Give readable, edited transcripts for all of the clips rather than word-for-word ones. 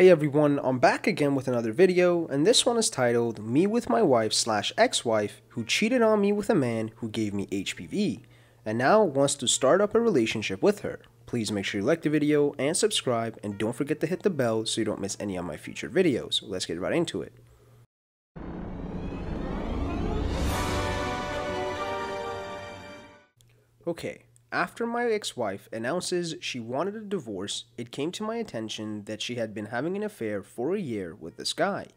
Hey everyone, I'm back again with another video, and this one is titled Me with my wife / ex-wife who cheated on me with a man who gave me HPV, and now wants to start up a relationship with her. Please make sure you like the video and subscribe, and don't forget to hit the bell so you don't miss any of my future videos. Let's get right into it. Okay. After my ex-wife announces she wanted a divorce, it came to my attention that she had been having an affair for a year with this guy.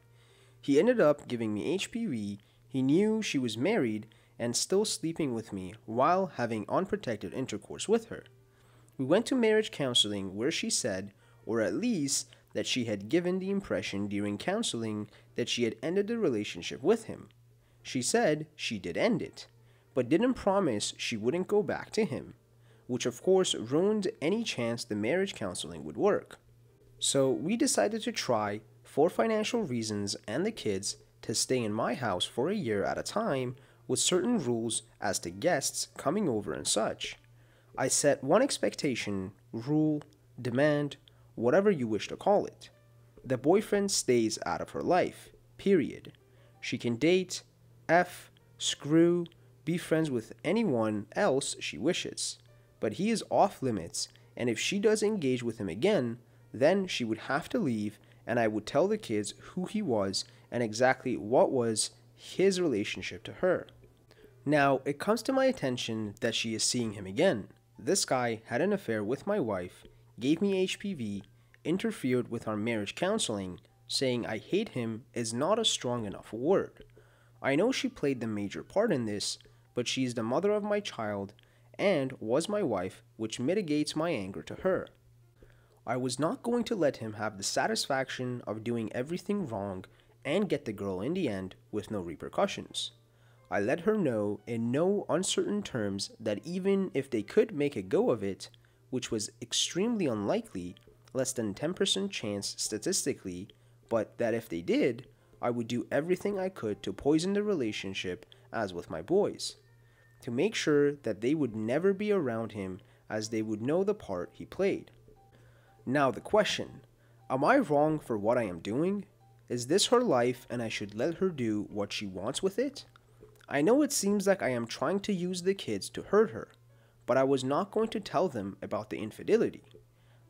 He ended up giving me HPV, he knew she was married, and still sleeping with me while having unprotected intercourse with her. We went to marriage counseling where she said, or at least that she had given the impression during counseling that she had ended the relationship with him. She said she did end it, but didn't promise she wouldn't go back to him, which of course ruined any chance the marriage counseling would work. So we decided to try, for financial reasons and the kids, to stay in my house for a year at a time with certain rules as to guests coming over and such. I set one expectation, rule, demand, whatever you wish to call it. The boyfriend stays out of her life, period. She can date, screw, be friends with anyone else she wishes. But he is off limits, and if she does engage with him again, then she would have to leave, and I would tell the kids who he was and exactly what was his relationship to her. Now, it comes to my attention that she is seeing him again. This guy had an affair with my wife, gave me HPV, interfered with our marriage counseling, saying I hate him is not a strong enough word. I know she played the major part in this, but she is the mother of my child, and was my wife, which mitigates my anger to her. I was not going to let him have the satisfaction of doing everything wrong and get the girl in the end with no repercussions. I let her know in no uncertain terms that even if they could make a go of it, which was extremely unlikely, less than 10% chance statistically, but that if they did, I would do everything I could to poison the relationship as with my boys, to make sure that they would never be around him as they would know the part he played. Now the question, am I wrong for what I am doing? Is this her life and I should let her do what she wants with it? I know it seems like I am trying to use the kids to hurt her, but I was not going to tell them about the infidelity.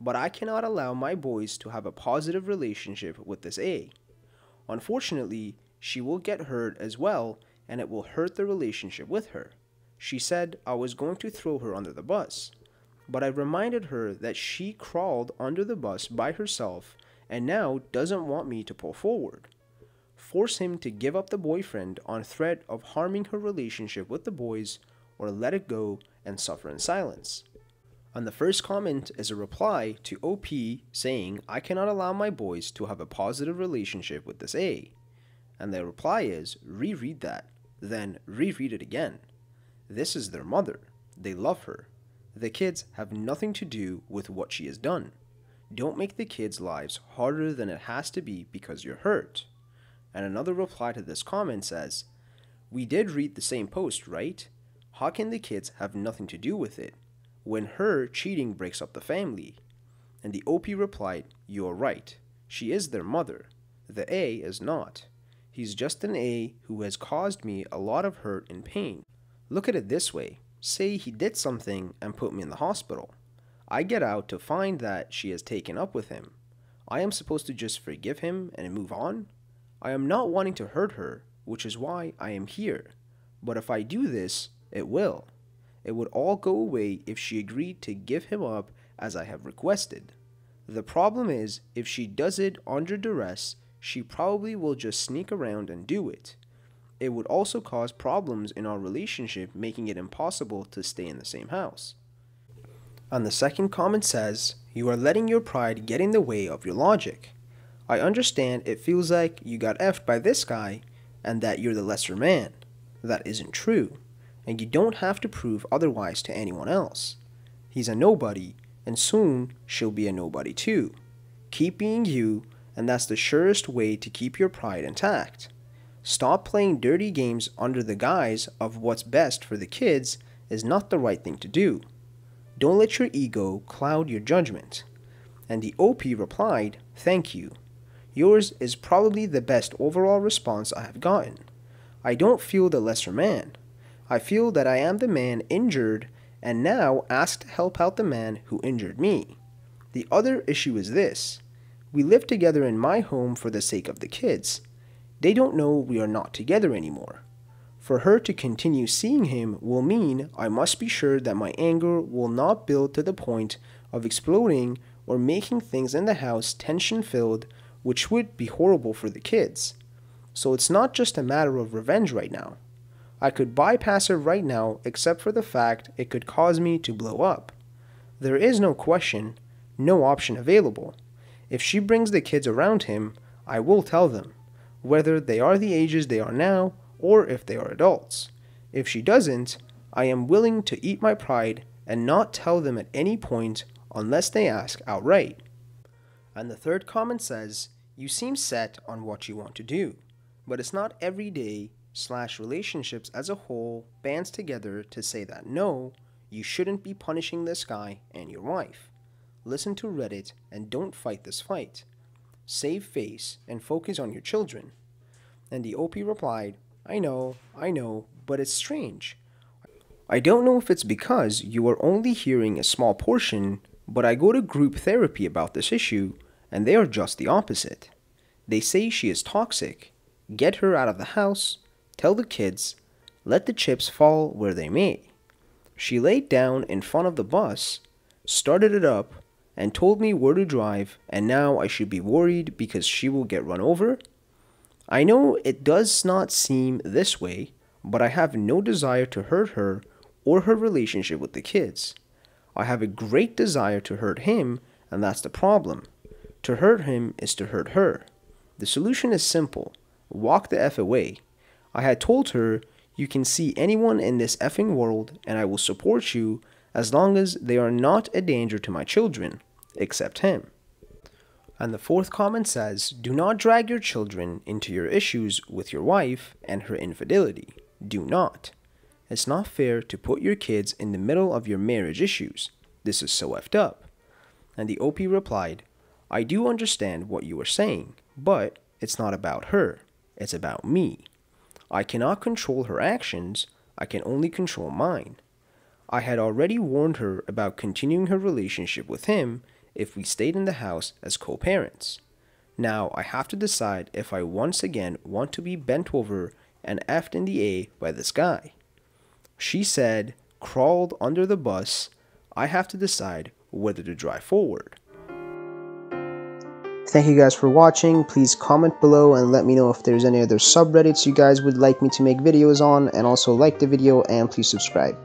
But I cannot allow my boys to have a positive relationship with this A. Unfortunately, she will get hurt as well, and it will hurt the relationship with her. She said I was going to throw her under the bus, but I reminded her that she crawled under the bus by herself and now doesn't want me to pull forward. Force him to give up the boyfriend on threat of harming her relationship with the boys, or let it go and suffer in silence. And the first comment is a reply to OP saying I cannot allow my boys to have a positive relationship with this A. And the reply is, reread that, then reread it again. This is their mother. They love her. The kids have nothing to do with what she has done. Don't make the kids' lives harder than it has to be because you're hurt. And another reply to this comment says, we did read the same post, right? How can the kids have nothing to do with it when her cheating breaks up the family? And the OP replied, you're right. She is their mother. The A is not. He's just an A who has caused me a lot of hurt and pain. Look at it this way. Say he did something and put me in the hospital. I get out to find that she has taken up with him. I am supposed to just forgive him and move on? I am not wanting to hurt her, which is why I am here. But if I do this, it will. It would all go away if she agreed to give him up as I have requested. The problem is, if she does it under duress, she probably will just sneak around and do it. It would also cause problems in our relationship, making it impossible to stay in the same house. And the second comment says, you are letting your pride get in the way of your logic. I understand it feels like you got effed by this guy and that you're the lesser man. That isn't true, and you don't have to prove otherwise to anyone else. He's a nobody, and soon she'll be a nobody too. Keep being you, and that's the surest way to keep your pride intact. Stop playing dirty games under the guise of what's best for the kids is not the right thing to do. Don't let your ego cloud your judgment. And the OP replied, thank you. Yours is probably the best overall response I have gotten. I don't feel the lesser man. I feel that I am the man injured and now ask to help out the man who injured me. The other issue is this. We live together in my home for the sake of the kids. They don't know we are not together anymore. For her to continue seeing him will mean I must be sure that my anger will not build to the point of exploding or making things in the house tension-filled, which would be horrible for the kids. So it's not just a matter of revenge right now. I could bypass her right now except for the fact it could cause me to blow up. There is no question, no option available. If she brings the kids around him, I will tell them, whether they are the ages they are now or if they are adults. If she doesn't, I am willing to eat my pride and not tell them at any point unless they ask outright. And the third comment says, you seem set on what you want to do, but it's not every day / relationships as a whole bands together to say that no, you shouldn't be punishing this guy and your wife. Listen to Reddit and don't fight this fight. Save face and focus on your children. And the OP replied, I know, but it's strange. I don't know if it's because you are only hearing a small portion, but I go to group therapy about this issue, and they are just the opposite. They say she is toxic. Get her out of the house, tell the kids, let the chips fall where they may. She laid down in front of the bus, started it up, and told me where to drive, and now I should be worried because she will get run over? I know it does not seem this way, but I have no desire to hurt her or her relationship with the kids. I have a great desire to hurt him, and that's the problem. To hurt him is to hurt her. The solution is simple. Walk the F away. I had told her, you can see anyone in this effing world and I will support you as long as they are not a danger to my children, except him. And the fourth comment says, do not drag your children into your issues with your wife and her infidelity. Do not. It's not fair to put your kids in the middle of your marriage issues. This is so effed up. And the OP replied, I do understand what you are saying, but it's not about her. It's about me. I cannot control her actions. I can only control mine. I had already warned her about continuing her relationship with him if we stayed in the house as co-parents. Now I have to decide if I once again want to be bent over and effed in the A by this guy. She said, crawled under the bus. I have to decide whether to drive forward. Thank you guys for watching. Please comment below and let me know if there's any other subreddits you guys would like me to make videos on, and also like the video and please subscribe.